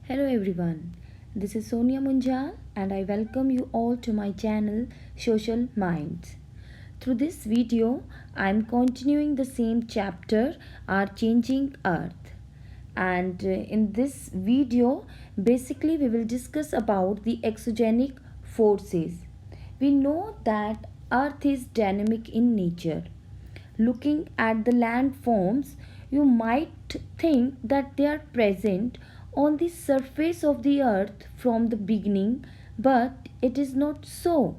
Hello everyone, this is Sonia Munjal and I welcome you all to my channel Social Minds. Through this video, I am continuing the same chapter, Our Changing Earth. And in this video, basically we will discuss about the exogenic forces. We know that Earth is dynamic in nature. Looking at the landforms, you might think that they are present on the surface of the earth from the beginning, but it is not so.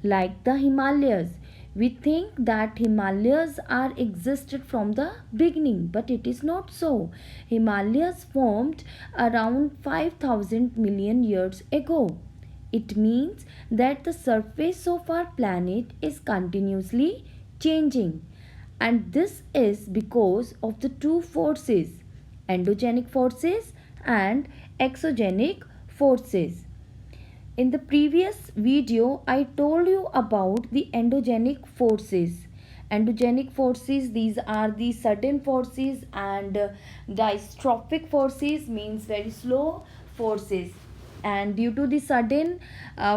Like the Himalayas, we think that Himalayas are existed from the beginning, but it is not so. Himalayas formed around 5000 million years ago. It means that the surface of our planet is continuously changing, and this is because of the two forces, endogenic forces and exogenic forces. In the previous video I told you about the endogenic forces. Endogenic forces, these are the certain forces, and dystrophic forces means very slow forces, and due to the sudden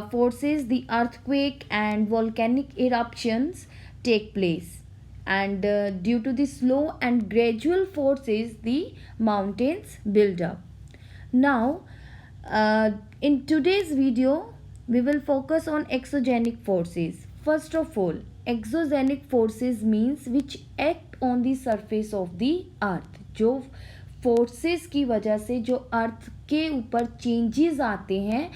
forces the earthquake and volcanic eruptions take place, and due to the slow and gradual forces the mountains build up. Now in today's video we will focus on exogenic forces. First of all, exogenic forces means which act on the surface of the earth. जो forces की वजह से जो अर्थ के ऊपर changes आते हैं,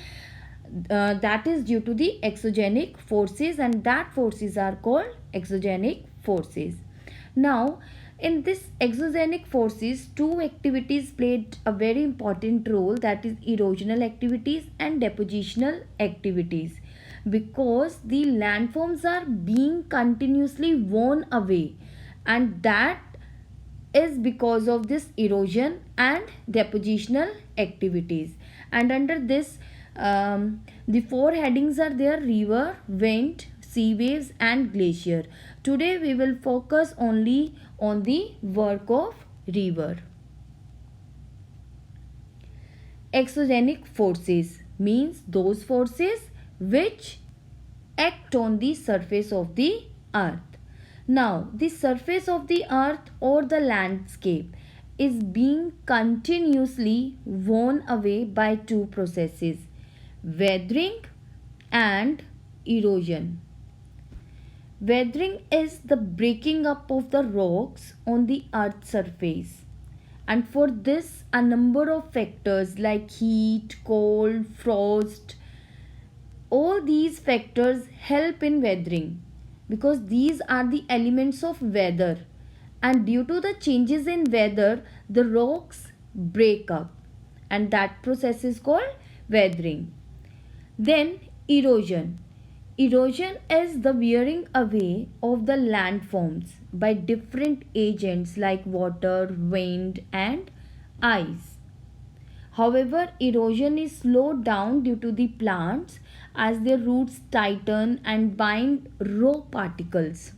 that is due to the exogenic forces, and that forces are called exogenic forces. Now, in this exogenic forces, two activities played a very important role, that is erosional activities and depositional activities, because the landforms are being continuously worn away, and that is because of this erosion and depositional activities. And under this, the four headings are there: river, wind, sea waves and glacier. Today we will focus only on the work of river. Exogenic forces means those forces which act on the surface of the earth. Now, the surface of the earth or the landscape is being continuously worn away by two processes: weathering and erosion. Weathering is the breaking up of the rocks on the earth's surface, and for this a number of factors like heat, cold, frost, all these factors help in weathering, because these are the elements of weather, and due to the changes in weather the rocks break up, and that process is called weathering. Then erosion. Erosion is the wearing away of the landforms by different agents like water, wind and ice. However, erosion is slowed down due to the plants as their roots tighten and bind rock particles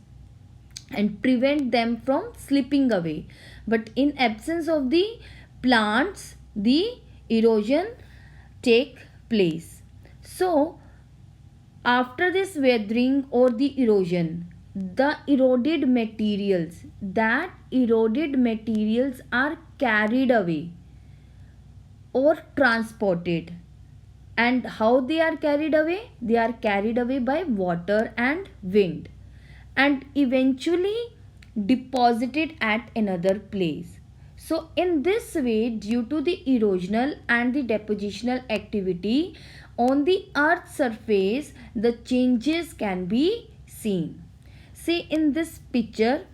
and prevent them from slipping away. But in absence of the plants, the erosion take place. So, after this weathering or the erosion, the eroded materials are carried away or transported. And how they are carried away? They are carried away by water and wind, and eventually deposited at another place. So in this way, due to the erosional and the depositional activity on the earth's surface, the changes can be seen. See in this picture,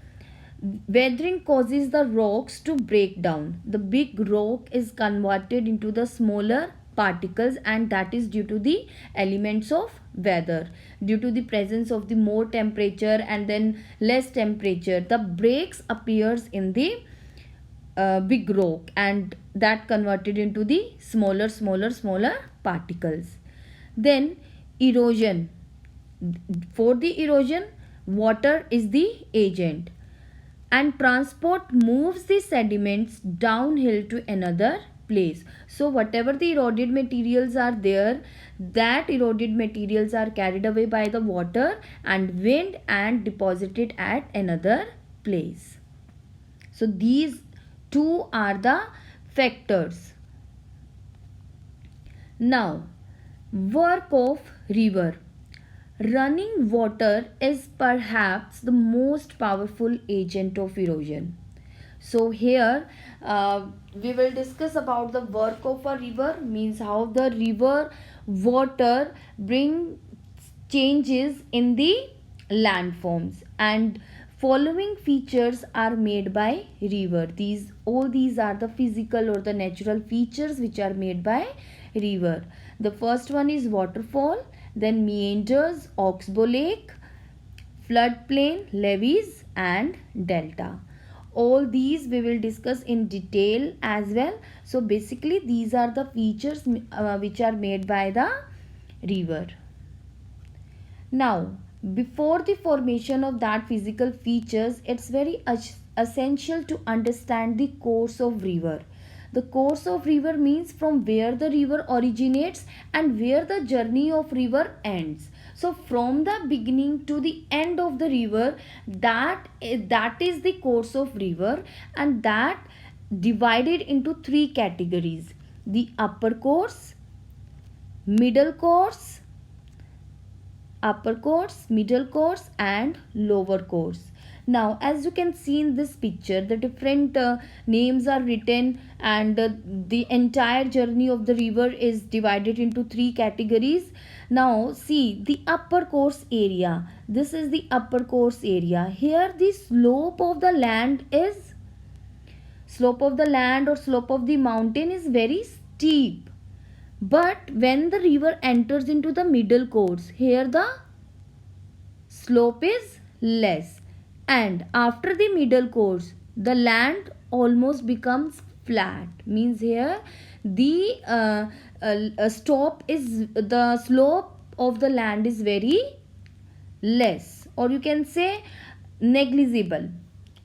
weathering causes the rocks to break down. The big rock is converted into the smaller particles, and that is due to the elements of weather. Due to the presence of the more temperature and then less temperature, the breaks appears in the big rock, and that converted into the smaller particles. Then erosion. For the erosion, water is the agent, and transport moves the sediments downhill to another place. So whatever the eroded materials are there, that eroded materials are carried away by the water and wind and deposited at another place. So these two are the factors. Now, work of river. Running water is perhaps the most powerful agent of erosion. So here we will discuss about the work of a river, means how the river water bring changes in the landforms, and following features are made by river. These are the physical or the natural features which are made by river. The first one is waterfall, then meanders, oxbow lake, floodplain, levees and delta. All these we will discuss in detail as well. So basically these are the features which are made by the river. Now, before the formation of that physical features, it's very essential to understand the course of river. The course of river means from where the river originates and where the journey of river ends. So from the beginning to the end of the river, that is the course of river, and that divided into three categories: the upper course, middle course, middle course and lower course. Now as you can see in this picture, the different names are written, and the entire journey of the river is divided into three categories. Now see the upper course area. This is the upper course area. Here the slope of the land or slope of the mountain is very steep. But when the river enters into the middle course, here the slope is less, and after the middle course the land almost becomes flat. Means here the slope of the land is very less, or you can say negligible.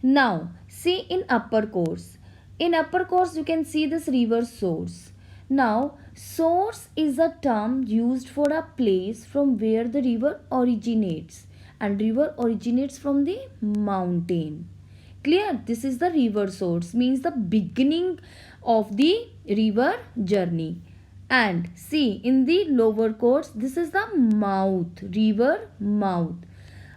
Now see in upper course. In upper course you can see this river source. Now source is a term used for a place from where the river originates, and river originates from the mountain. Clear? This is the river source, means the beginning of the river journey. And see in the lower course, this is the mouth, river mouth.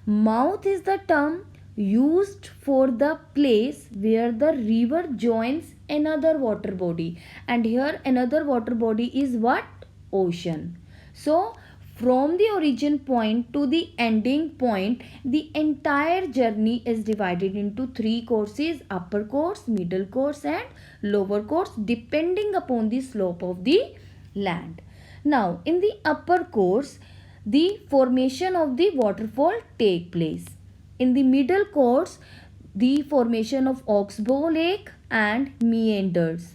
Mouth is the term used for the place where the river joins another water body, and here another water body is what? Ocean. So from the origin point to the ending point, the entire journey is divided into three courses: upper course, middle course and lower course, depending upon the slope of the land. Now in the upper course, the formation of the waterfall take place. In the middle course, the formation of oxbow lake and meanders.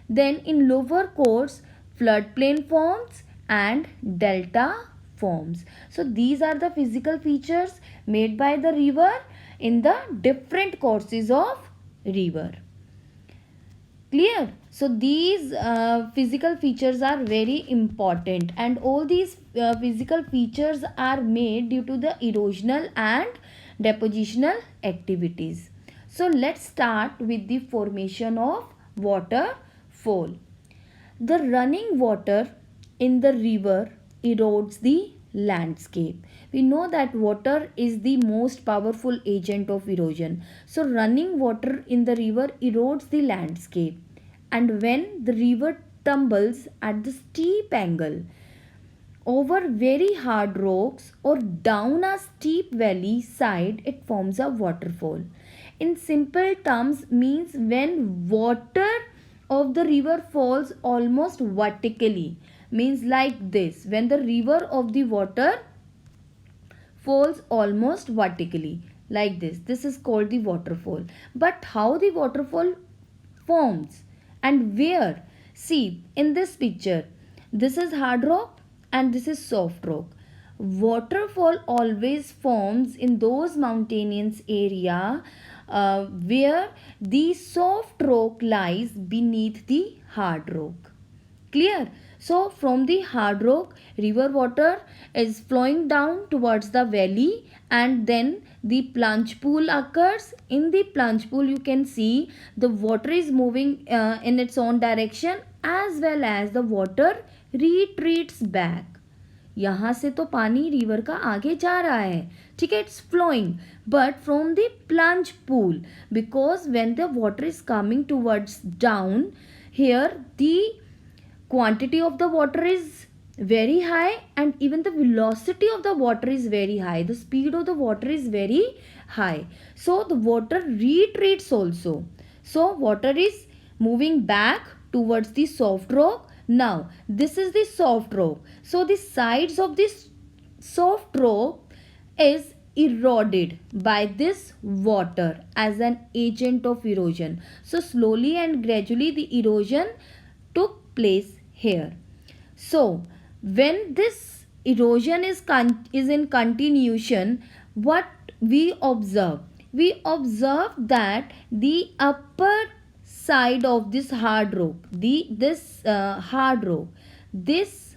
Then in lower course, floodplain forms and delta forms. So these are the physical features made by the river in the different courses of river. Clear? So these physical features are very important, and all these physical features are made due to the erosional and depositional activities. So let's start with the formation of waterfall. The running water in the river erodes the landscape. We know that water is the most powerful agent of erosion. So running water in the river erodes the landscape, and when the river tumbles at the steep angle over very hard rocks or down a steep valley side, it forms a waterfall. In simple terms, means when water of the river falls almost vertically, means like this. When the river of the water falls almost vertically like this is called the waterfall. But how the waterfall forms and where? See in this picture, this is hard rock and this is soft rock. Waterfall always forms in those mountainous area where the soft rock lies beneath the hard rock. Clear? So from the hard rock, river water is flowing down towards the valley, and then the plunge pool occurs. In the plunge pool you can see the water is moving in its own direction, as well as the water retreats back. यहाँ से तो पानी river का आगे जा रहा है, ठीक है, it's flowing, but from the plunge pool, because when the water is coming towards down, here the quantity of the water is very high, and even the velocity of the water is very high, the speed of the water is very high, so the water retreats also. So water is moving back towards the soft rock. Now this is the soft rock, so the sides of this soft rock is eroded by this water as an agent of erosion. So slowly and gradually the erosion took place here. So when this erosion is in continuation, what we observe that the upper side of this hard rock, hard rock, this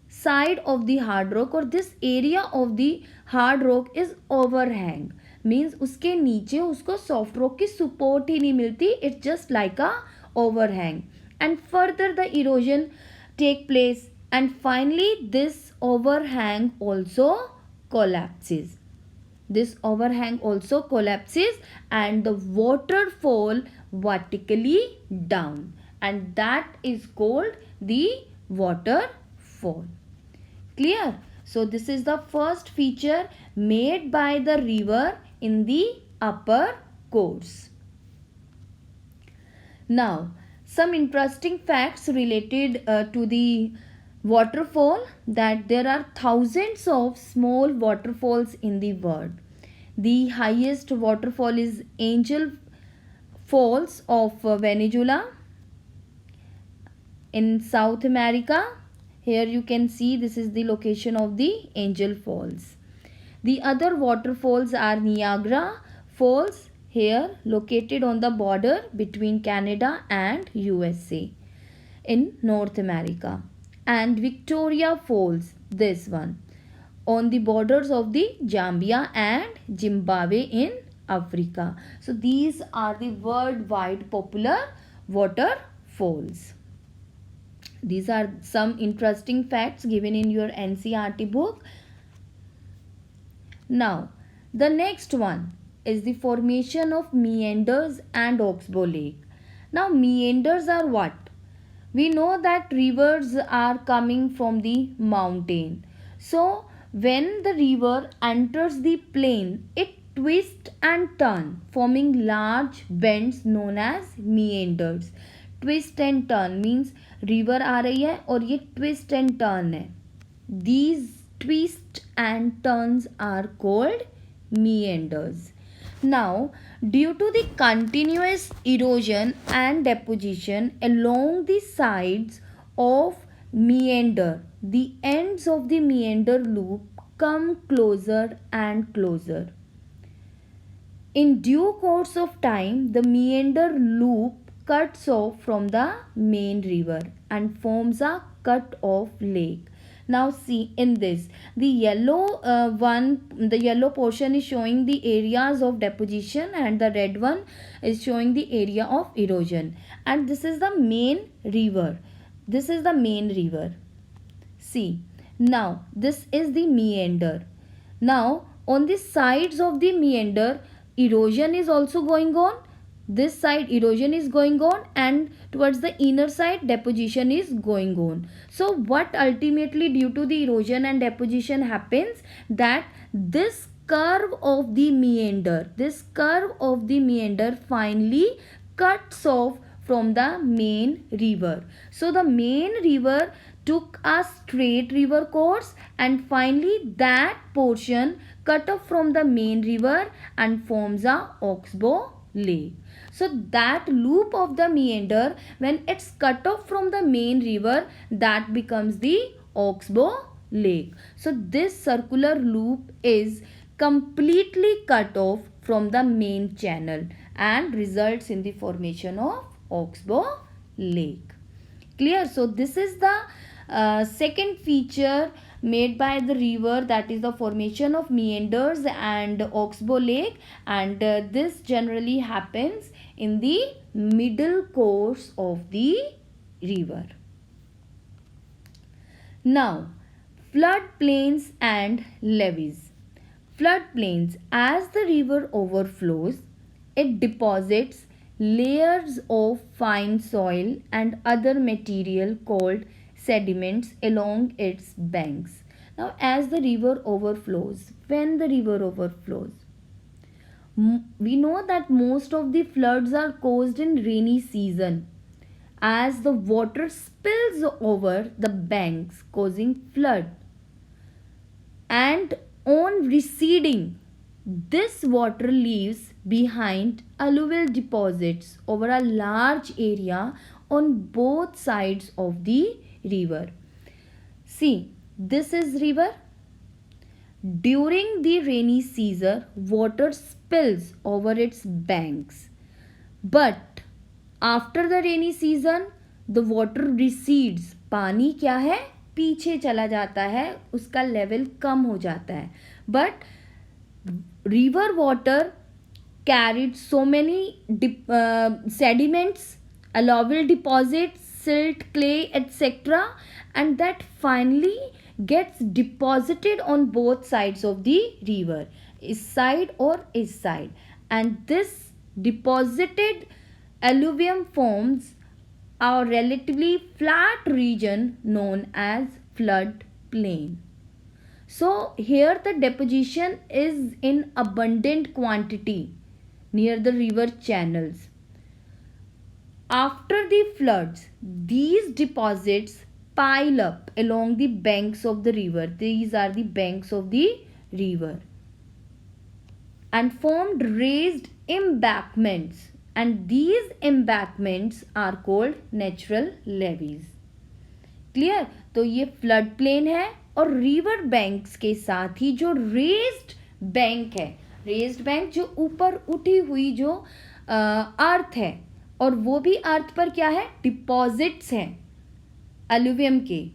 side of the hard rock or this area of the hard rock is overhang, means उसके नीचे उसको soft rock की support ही नहीं मिलती, it's just like a overhang, and further the erosion take place, and finally this overhang also collapses. This overhang also collapses and the water fall vertically down, and that is called the waterfall. Clear? So this is the first feature made by the river in the upper course. Now some interesting facts related to the waterfall, that there are thousands of small waterfalls in the world. The highest waterfall is Angel Falls of Venezuela in South America. Here you can see this is the location of the Angel Falls. The other waterfalls are Niagara Falls, here located on the border between Canada and USA in North America, and Victoria Falls, this one, on the borders of the Zambia and Zimbabwe in Africa. So these are the worldwide popular waterfalls. These are some interesting facts given in your NCERT book. Now the next one is the formation of meanders and oxbow lake. Now meanders are what? We know that rivers are coming from the mountain. So when the river enters the plain, it twists and turns, forming large bends known as meanders. Twist and turn means river आ रही है और ये twist and turn है. These twists and turns are called meanders. Now, due to the continuous erosion and deposition along the sides of meander, the ends of the meander loop come closer and closer. In due course of time, the meander loop cuts off from the main river and forms a cut-off lake. Now see in this, the yellow portion is showing the areas of deposition and the red one is showing the area of erosion, and this is the main river. This is the main river. See, now this is the meander. Now on the sides of the meander, erosion is also going on. This side erosion is going on, and towards the inner side deposition is going on. So what ultimately due to the erosion and deposition happens, that this curve of the meander finally cuts off from the main river. So the main river took a straight river course, and finally that portion cut off from the main river and forms a oxbow lake. So that loop of the meander, when it's cut off from the main river, that becomes the oxbow lake. So this circular loop is completely cut off from the main channel and results in the formation of Oxbow Lake. Clear? So this is the second feature made by the river, that is the formation of meanders and Oxbow Lake, and this generally happens in the middle course of the river. Now, floodplains and levees. Floodplains, as the river overflows, it deposits layers of fine soil and other material called sediments along its banks. Now, as the river overflows, when the river overflows, we know that most of the floods are caused in rainy season, as the water spills over the banks causing flood, and on receding, this water leaves behind alluvial deposits over a large area on both sides of the river. See, this is river. During the rainy season, water spills over its banks. But after the rainy season, the water recedes. पानी क्या है? पीछे चला जाता है, उसका level कम हो जाता है. But river water carried so many sediments, alluvial deposits, silt, clay, etc., and that finally gets deposited on both sides of the river, east side or east side, and this deposited alluvium forms a relatively flat region known as flood plain. So here the deposition is in abundant quantity near the river channels. After the floods, these deposits pile up along the banks of the river. These are the banks of the river, and formed raised embankments, and these embankments are called natural levees. Clear? तो ये flood plain है, और river banks के साथ ही जो raised bank है, raised bank जो ऊपर उठी हुई जो अर्थ है, और वो भी अर्थ पर क्या है? डिपॉजिट्स हैं alluvium के,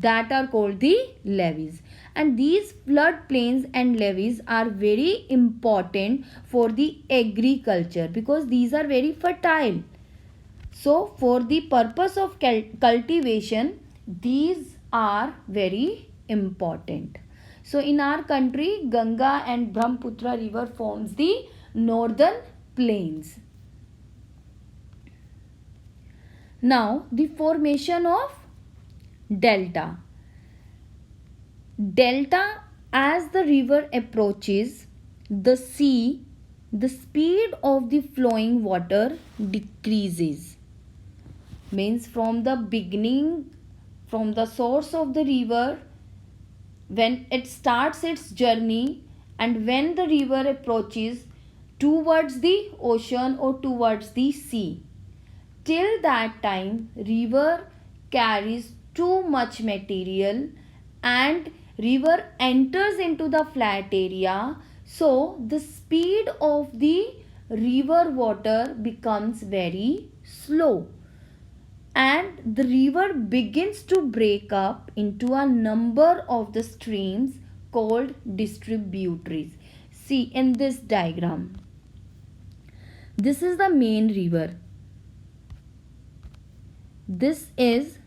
that are called the levees. And these flood plains and levees are very important for the agriculture because these are very fertile. So for the purpose of cultivation, these are very important. So in our country, Ganga and Brahmaputra river forms the northern plains. Now the formation of delta. Delta, as the river approaches the sea, the speed of the flowing water decreases. Means from the beginning, from the source of the river, when it starts its journey, and when the river approaches towards the ocean or towards the sea, till that time river carries too much material and river enters into the flat area, so the speed of the river water becomes very slow, and the river begins to break up into a number of the streams called distributaries. See in this diagram, this is the main river, this is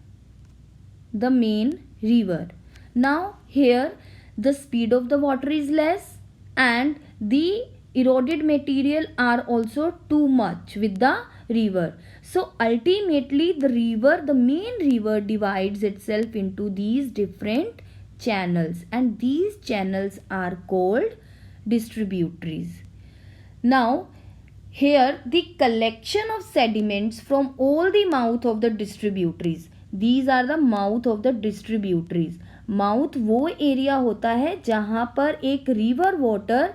the main river. Now here the speed of the water is less and the eroded material are also too much with the river. So ultimately the river, the main river, divides itself into these different channels, and these channels are called distributaries. Now here the collection of sediments from all the mouth of the distributaries, these are the mouth of the distributaries. Mouth वो area होता है जहाँ पर एक river water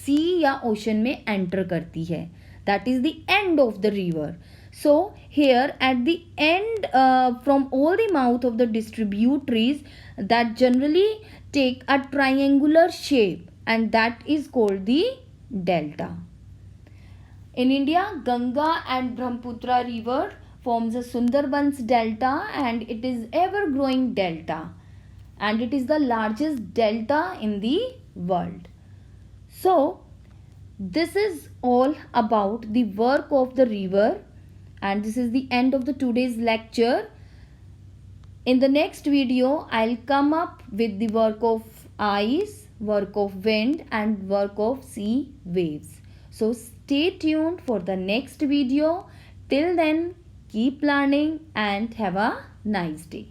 सी या ocean में enter करती है, that is the end of the river. So here at the end from all the mouth of the distributaries that generally take a triangular shape, and that is called the delta. In India, Ganga and Brahmaputra river forms a Sundarbans delta, and it is ever growing delta, and it is the largest delta in the world. So this is all about the work of the river, and this is the end of the today's lecture. In the next video, I'll come up with the work of ice, work of wind, and work of sea waves. So stay tuned for the next video. Till then, keep learning and have a nice day.